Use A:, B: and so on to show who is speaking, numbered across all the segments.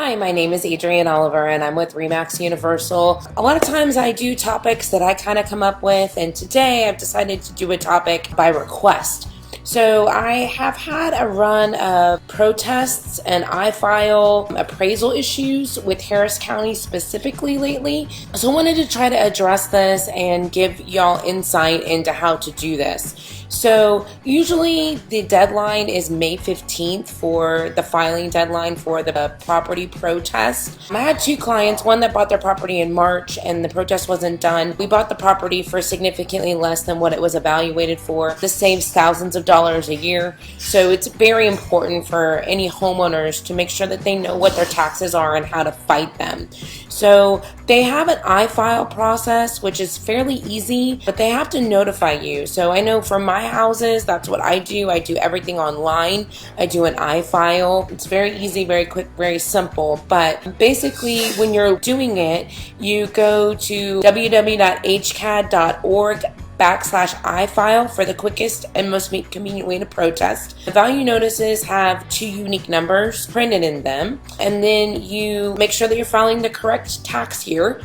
A: Hi, my name is Adrienne Oliver and I'm with Remax Universal. A lot of times I do topics that I kind of come up with, and today I've decided to do a topic by request. So I have had a run of protests and IFile appraisal issues with Harris County specifically lately. So I wanted to try to address this and give y'all insight into how to do this. So usually the deadline is May 15th for the filing deadline for the property protest. I had two clients, one that bought their property in March and the protest wasn't done. We bought the property for significantly less than what it was evaluated for. This saves thousands of dollars a year. So it's very important for any homeowners to make sure that they know what their taxes are and how to fight them. So they have an iFile process, which is fairly easy, but they have to notify you. So I know for my houses, that's what I do. I do everything online. I do an iFile. It's very easy, very quick, very simple. But basically, when you're doing it, you go to www.hcad.org/iFile for the quickest and most convenient way to protest. The value notices have two unique numbers printed in them, and then you make sure that you're filing the correct tax year,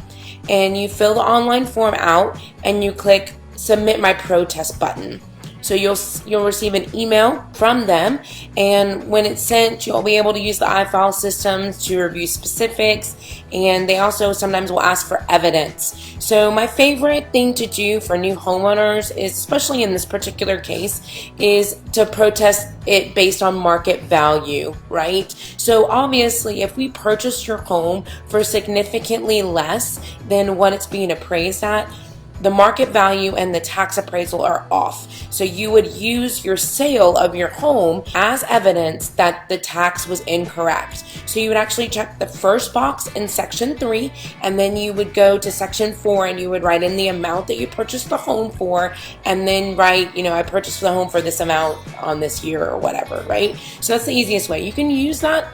A: and you fill the online form out, and you click Submit My Protest button. So you'll receive an email from them, and when it's sent, you'll be able to use the iFile systems to review specifics, and they also sometimes will ask for evidence. So my favorite thing to do for new homeowners is, especially in this particular case, is to protest it based on market value, right? So obviously, if we purchased your home for significantly less than what it's being appraised at, the market value and the tax appraisal are off. So you would use your sale of your home as evidence that the tax was incorrect. So you would actually check the first box in section 3, and then you would go to section 4 and you would write in the amount that you purchased the home for, and then write, I purchased the home for this amount on this year or whatever, right? So that's the easiest way. You can use that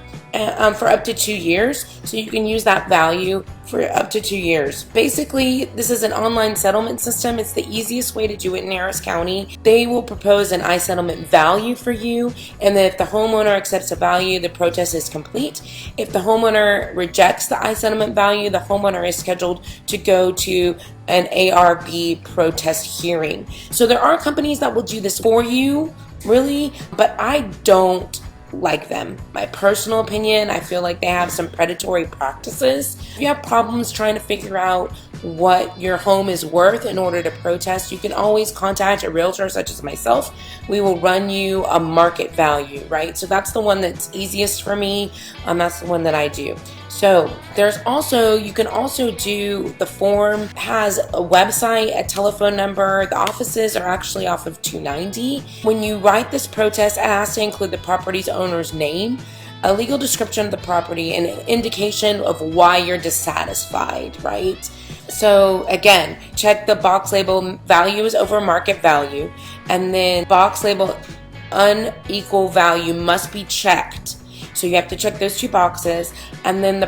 A: for up to 2 years. So you can use that value for up to 2 years. Basically, this is an online settlement system. It's the easiest way to do it in Harris County. They will propose an I-settlement value for you, and then if the homeowner accepts a value, the protest is complete. If the homeowner rejects the I-settlement value, the homeowner is scheduled to go to an ARB protest hearing. So there are companies that will do this for you, really, but I don't like them. My personal opinion, I feel like they have some predatory practices. If you have problems trying to figure out what your home is worth in order to protest, you can always contact a realtor such as myself. We will run you a market value, right? So that's the one that's easiest for me. That's the one that I do. So you can also do, the form has a website, a telephone number. The offices are actually off of 290. When you write this protest, it has to include the property's owner's name, a legal description of the property, and an indication of why you're dissatisfied, right? So again, check the box label value is over market value, and then box label unequal value must be checked. So you have to check those two boxes, and then the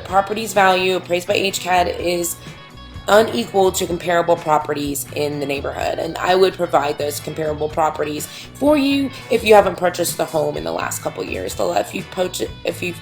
A: property's value appraised by HCAD is unequal to comparable properties in the neighborhood, and I would provide those comparable properties for you if you haven't purchased the home in the last couple years. If you've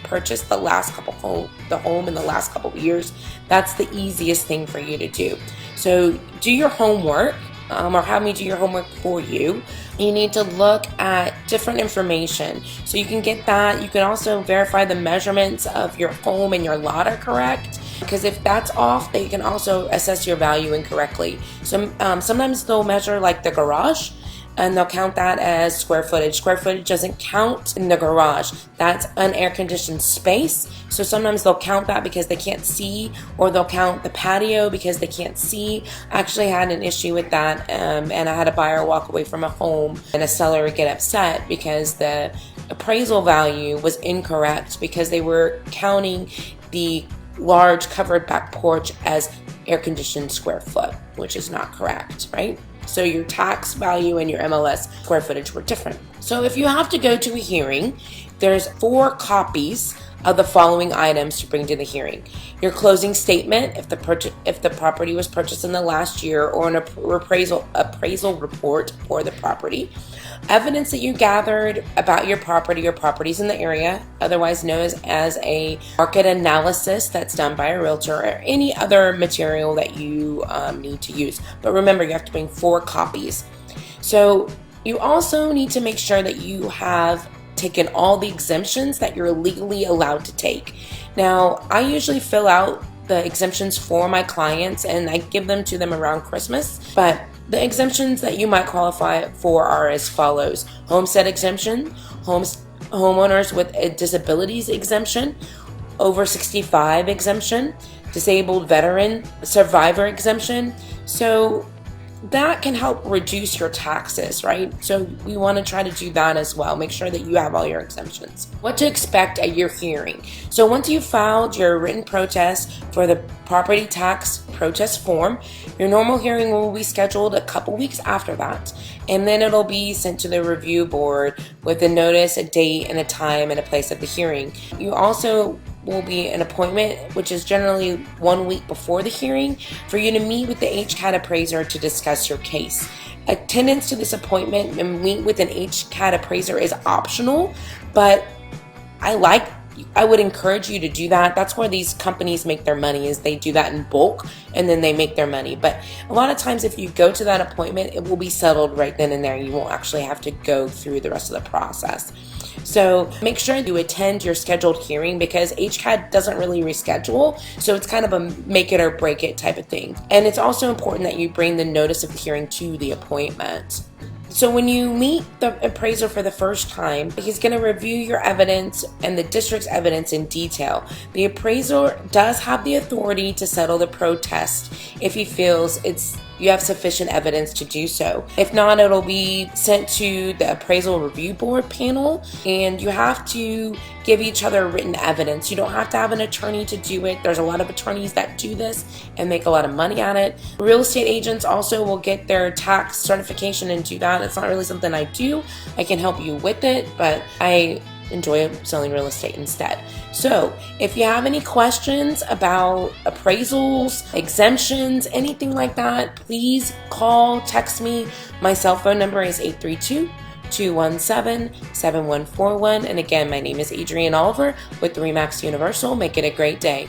A: purchased the home in the last couple of years, that's the easiest thing for you to do. So do your homework, or have me do your homework for you. You need to look at different information. So you can get that. You can also verify the measurements of your home and your lot are correct, because if that's off, they can also assess your value incorrectly. So sometimes they'll measure like the garage, and they'll count that as square footage. Square footage doesn't count in the garage. That's an air-conditioned space. So sometimes they'll count that because they can't see, or they'll count the patio because they can't see. I actually had an issue with that, and I had a buyer walk away from a home and a seller get upset because the appraisal value was incorrect because they were counting the large covered back porch as air-conditioned square foot, which is not correct, right? So your tax value and your MLS square footage were different. So if you have to go to a hearing, there's 4 copies of the following items to bring to the hearing: your closing statement if the property was purchased in the last year, or an appraisal report for the property; evidence that you gathered about your property or properties in the area, otherwise known as a market analysis that's done by a realtor, or any other material that you need to use. But remember, you have to bring 4 copies. So you also need to make sure that you have taken all the exemptions that you're legally allowed to take. Now, I usually fill out the exemptions for my clients and I give them to them around Christmas, but the exemptions that you might qualify for are as follows: homestead exemption, homeowners with a disabilities exemption, over 65 exemption, disabled veteran survivor exemption. So that can help reduce your taxes, right? So we want to try to do that as well. Make sure that you have all your exemptions. What to expect at your hearing. So once you've filed your written protest for the property tax protest form, your normal hearing will be scheduled a couple weeks after that, and then it'll be sent to the review board with a notice, a date, and a time and a place of the hearing. You also will be an appointment, which is generally 1 week before the hearing, for you to meet with the HCAT appraiser to discuss your case. Attendance to this appointment and meet with an HCAT appraiser is optional, but I would encourage you to do that. That's where these companies make their money, is they do that in bulk and then they make their money. But a lot of times if you go to that appointment, it will be settled right then and there. You won't actually have to go through the rest of the process. So make sure you attend your scheduled hearing, because HCAT doesn't really reschedule, so it's kind of a make it or break it type of thing. And it's also important that you bring the notice of the hearing to the appointment. So when you meet the appraiser for the first time, he's going to review your evidence and the district's evidence in detail. The appraiser does have the authority to settle the protest if he feels you have sufficient evidence to do so. If not, it'll be sent to the appraisal review board panel, and you have to give each other written evidence. You don't have to have an attorney to do it. There's a lot of attorneys that do this and make a lot of money at it. Real estate agents also will get their tax certification and do that. It's not really something I do. I can help you with it, but I enjoy selling real estate instead. So if you have any questions about appraisals, exemptions, anything like that, please call, text me. My cell phone number is 832-217-7141. And again, my name is Adrienne Oliver with RE/MAX Universal. Make it a great day.